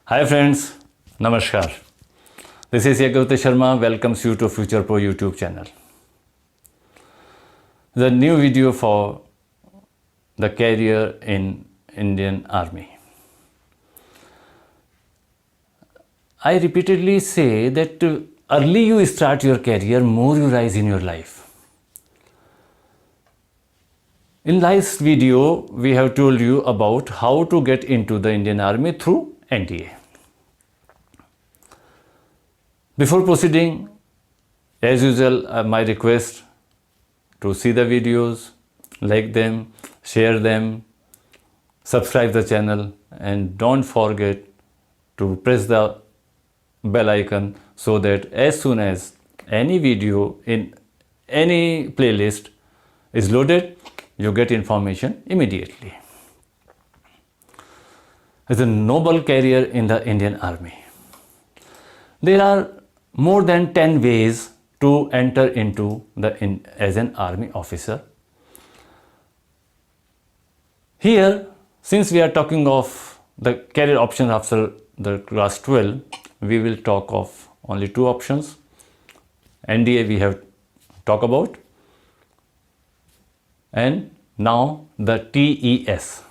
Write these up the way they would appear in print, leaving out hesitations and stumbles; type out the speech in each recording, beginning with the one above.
Hi friends, Namaskar. This is Yagavati Sharma welcomes you to Future Pro YouTube channel. The new video for the career in Indian Army. I repeatedly say that early you start your career, more you rise in your life. In last video, we have told you about how to get into the Indian Army through NDA. Before proceeding, as usual, my request to see the videos, like them, share them, subscribe the channel, and don't forget to press the bell icon so that as soon as any video in any playlist is loaded, you get information immediately. It's a noble career in the Indian Army. There are more than 10 ways to enter into as an army officer. Here, since we are talking of the career options after the class 12, we will talk of only two options. NDA we have talked about, and now the TES.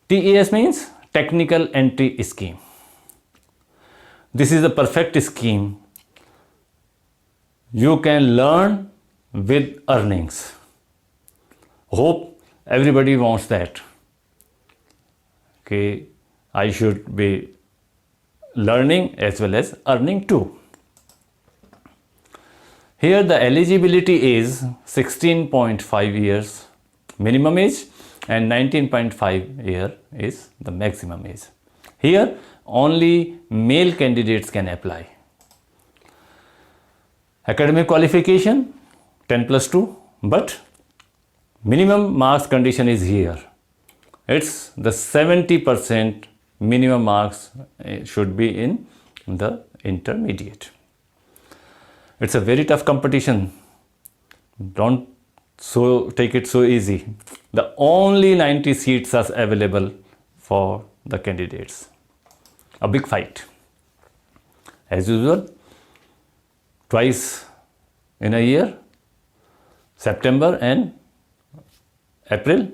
TES means Technical Entry Scheme. This is the perfect scheme. You can learn with earnings. Hope everybody wants that. Okay, I should be learning as well as earning too. Here the eligibility is 16.5 years minimum age and 19.5 year is the maximum age. Here only male candidates can apply. Academic qualification 10+2, but minimum marks condition is here. It's the 70% minimum marks should be in the intermediate. It's a very tough competition. Don't take it so easy. The only 90 seats are available for the candidates. A big fight. As usual, twice in a year, September and April.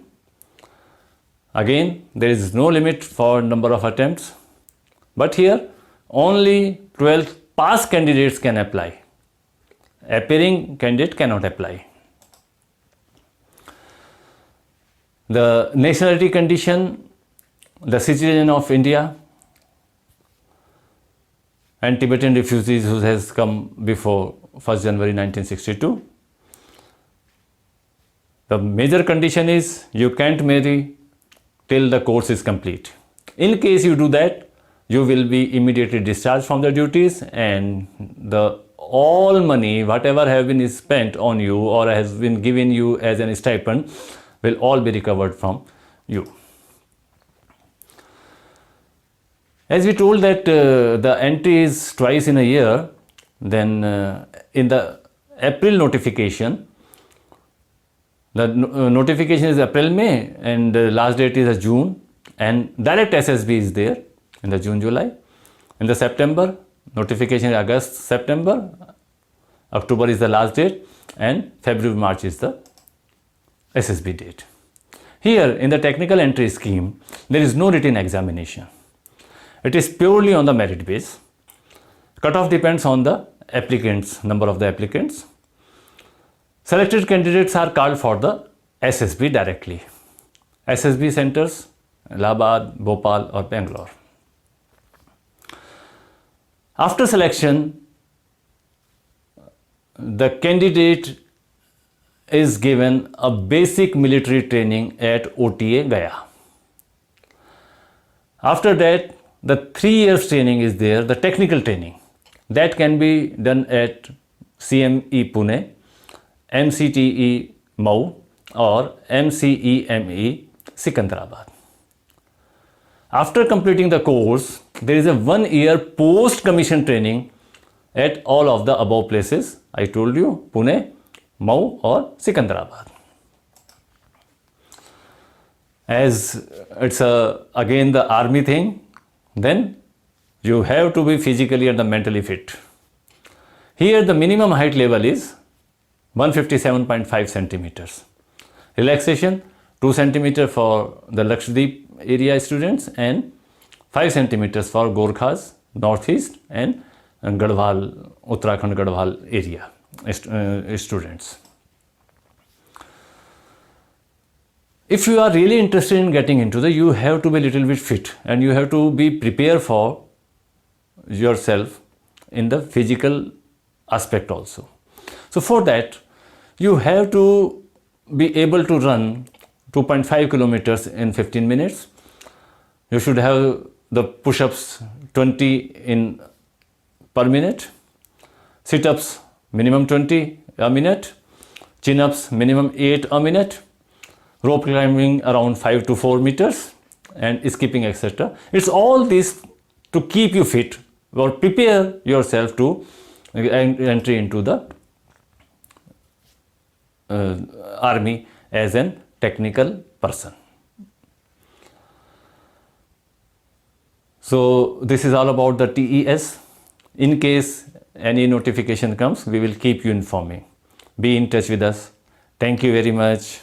Again, there is no limit for number of attempts, but here only 12 past candidates can apply. Appearing candidate cannot apply. The nationality condition, the citizen of India and Tibetan refugees who has come before 1st January 1962. The major condition is you can't marry till the course is complete. In case you do that, you will be immediately discharged from the duties, and the all money whatever have been spent on you or has been given you as an stipend will all be recovered from you. As we told that the entry is twice in a year, then in the April notification, the notification is April, May, and the last date is June, and direct SSB is there in the June, July. In the September, notification is August, September, October is the last date, and February, March is the SSB date. Here in the technical entry scheme, there is no written examination. It is purely on the merit base. Cutoff depends on the applicants, number of the applicants. Selected candidates are called for the SSB directly. SSB centers, Allahabad, Bhopal or Bangalore. After selection, the candidate is given a basic military training at OTA Gaya. After that, the 3 years training is there, the technical training. That can be done at CME Pune, MCTE Mau or MCEME Secunderabad. After completing the course, there is a 1 year post-commission training at all of the above places. I told you, Pune, Mau or Secunderabad. As it's again the army thing, then you have to be physically and mentally fit. Here the minimum height level is 157.5 centimeters. Relaxation 2 centimeters for the Lakshadweep area students and 5 centimeters for Gorkhas, Northeast and Garhwal, Uttarakhand Garhwal area students. If you are really interested in getting into the, you have to be a little bit fit and you have to be prepared for yourself in the physical aspect also. So for that, you have to be able to run 2.5 kilometers in 15 minutes. You should have the push-ups 20 in per minute, sit-ups minimum 20 a minute, chin-ups minimum 8 a minute, rope climbing around 5 to 4 meters and skipping etc. It's all this to keep you fit or prepare yourself to entry into the army as a technical person. So this is all about the TES. In case any notification comes, we will keep you informing. Be in touch with us. Thank you very much.